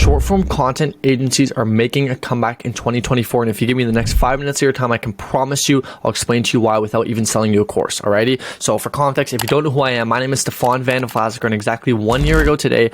short form content agencies are making a comeback in 2024. And if you give me the next 5 minutes of your time, I can promise you I'll explain to you why without even selling you a course. Alrighty. So for context, if you don't know who I am, my name is Stefan Van de Vlasiker, and exactly 1 year ago today,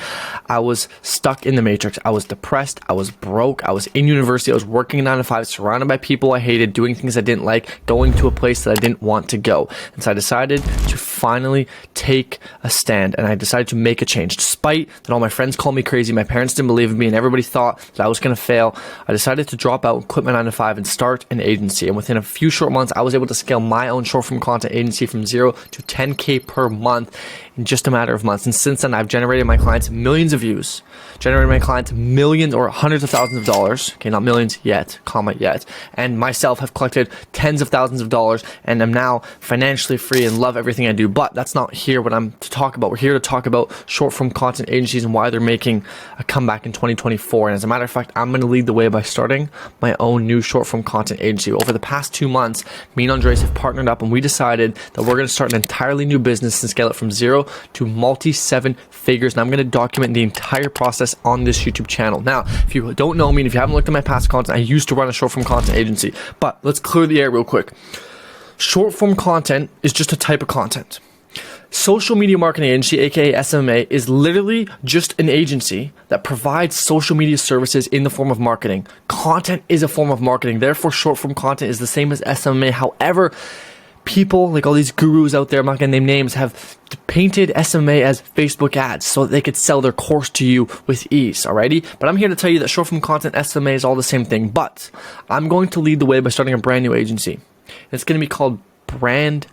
I was stuck in the matrix. I was depressed. I was broke. I was in university. I was working 9 to 5, surrounded by people I hated, doing things I didn't like, going to a place that I didn't want to go. And so I decided to finally take a stand, and I decided to make a change. Despite that all my friends called me crazy, my parents didn't believe in me, and everybody thought that I was going to fail, I decided to drop out and quit my 9 to 5 and start an agency. And within a few short months, I was able to scale my own short form content agency from 0 to 10K per month in just a matter of months. And since then, I've generated my clients millions of views, generated my clients millions or hundreds of thousands of dollars. Okay, not millions yet, comma yet. And myself have collected tens of thousands of dollars, and I'm now financially free and love everything I do. But that's not here what I'm to talk about. We're here to talk about short form content agencies and why they're making a comeback in 2024. And as a matter of fact, I'm going to lead the way by starting my own new short form content agency. Over the past 2 months, me and Andres have partnered up, and we decided that we're going to start an entirely new business and scale it from 0 to multi 7 figures. And I'm going to document the entire process on this YouTube channel. Now, if you don't know me and if you haven't looked at my past content, I used to run a short form content agency. But let's clear the air real quick. Short form content is just a type of content. Social media marketing agency, aka SMA, is literally just an agency that provides social media services in the form of marketing. Content is a form of marketing. Therefore, short form content is the same as SMA. However, people like all these gurus out there, I'm not going to name names, have painted SMA as Facebook ads so that they could sell their course to you with ease. Alrighty, but I'm here to tell you that short form content SMA is all the same thing. But I'm going to lead the way by starting a brand new agency. It's going to be called Brand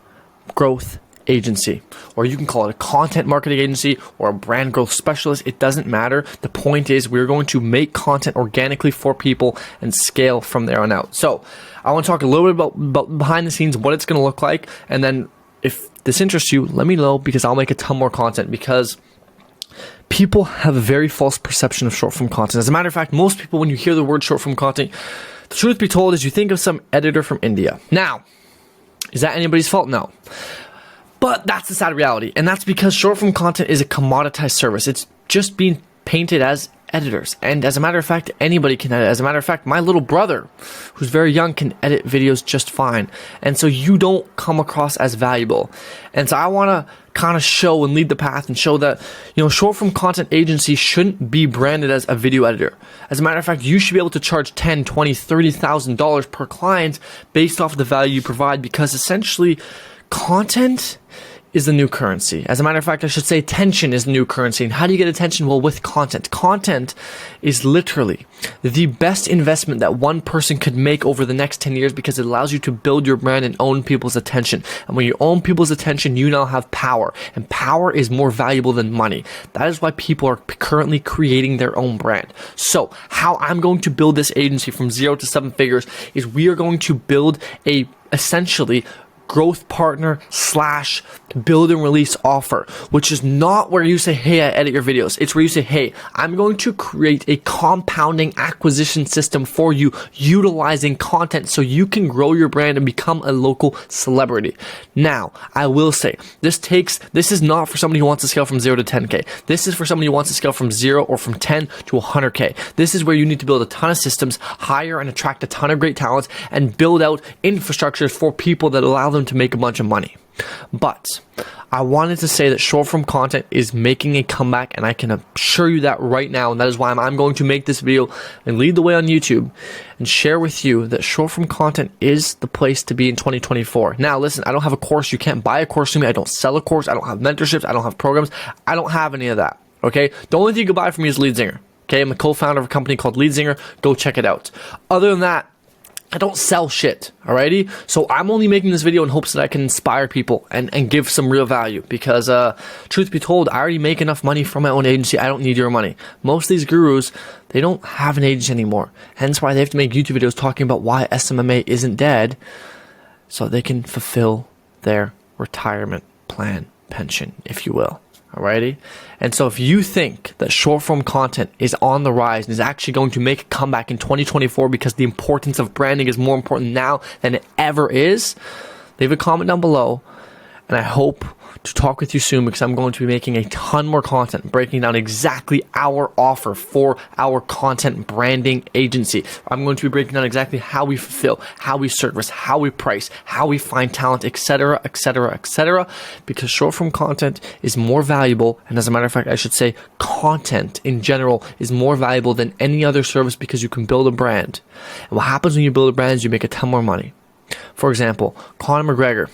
Growth Agency, or you can call it a content marketing agency or a brand growth specialist. It doesn't matter. The point is we're going to make content organically for people and scale from there on out. So I want to talk a little bit about behind the scenes, what it's going to look like, and then if this interests you, let me know, because I'll make a ton more content, because people have a very false perception of short form content. As a matter of fact, most people, when you hear the word short form content, the truth be told is you think of some editor from India. Now, is that anybody's fault? No. But that's the sad reality, and that's because short form content is a commoditized service. It's just being painted as editors, and as a matter of fact, anybody can edit. As a matter of fact, my little brother, who's very young, can edit videos just fine, and so you don't come across as valuable. And so I want to kind of show and lead the path and show that, you know, short form content agency shouldn't be branded as a video editor. As a matter of fact, you should be able to charge $10,000, $20,000, $30,000 per client based off of the value you provide, because essentially content is the new currency. As a matter of fact, I should say attention is the new currency. And how do you get attention? Well, with content. Content is literally the best investment that one person could make over the next 10 years, because it allows you to build your brand and own people's attention. And when you own people's attention, you now have power. And power is more valuable than money. That is why people are currently creating their own brand. So how I'm going to build this agency from 0 to 7 figures is we are going to build a essentially growth partner / build and release offer, which is not where you say, hey, I edit your videos. It's where you say, hey, I'm going to create a compounding acquisition system for you utilizing content so you can grow your brand and become a local celebrity. Now, I will say, this is not for somebody who wants to scale from 0 to 10K. This is for somebody who wants to scale from 0 or from 10 to 100K. This is where you need to build a ton of systems, hire and attract a ton of great talents, and build out infrastructures for people that allow them to make a bunch of money. But I wanted to say that short form content is making a comeback, and I can assure you that right now, and that is why I'm going to make this video and lead the way on YouTube and share with you that short form content is the place to be in 2024. Now listen, I don't have a course. You can't buy a course from me. I don't sell a course. I don't have mentorships. I don't have programs. I don't have any of that. Okay, the only thing you can buy from me is Leadsinger. Okay, I'm a co-founder of a company called Leadsinger. Go check it out. Other than that, I don't sell shit, alrighty? So I'm only making this video in hopes that I can inspire people and give some real value, because truth be told, I already make enough money from my own agency. I don't need your money. Most of these gurus, they don't have an agency anymore. Hence why they have to make YouTube videos talking about why SMMA isn't dead, so they can fulfill their retirement plan, pension, if you will. Alrighty? And so if you think that short form content is on the rise and is actually going to make a comeback in 2024 because the importance of branding is more important now than it ever is, leave a comment down below and I hope to talk with you soon because I'm going to be making a ton more content, breaking down exactly our offer for our content branding agency. I'm going to be breaking down exactly how we fulfill, how we service, how we price, how we find talent, etc., etc., etc. Because short form content is more valuable, and as a matter of fact, I should say content in general is more valuable than any other service because you can build a brand. And what happens when you build a brand is you make a ton more money. For example, Conor McGregor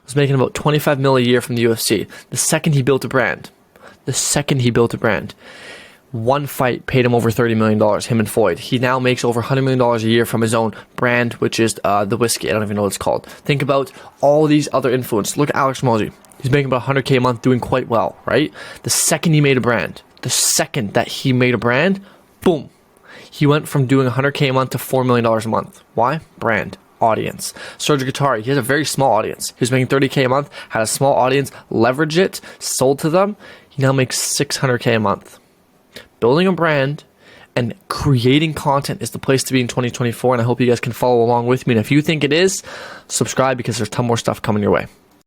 was making about 25 mil a year from the UFC. The second he built a brand, one fight paid him over $30 million, him and Floyd. He now makes over $100 million a year from his own brand, which is the whiskey. I don't even know what it's called. Think about all these other influencers. Look at Alex Mosey. He's making about $100K a month, doing quite well, right? The second he made a brand, boom. He went from doing $100K a month to $4 million a month. Why? Brand. Audience. Serge Guattari, he has a very small audience. He was making $30K a month, had a small audience, leveraged it, sold to them. He now makes $600K a month. Building a brand and creating content is the place to be in 2024, and I hope you guys can follow along with me. And if you think it is, subscribe because there's a ton more stuff coming your way.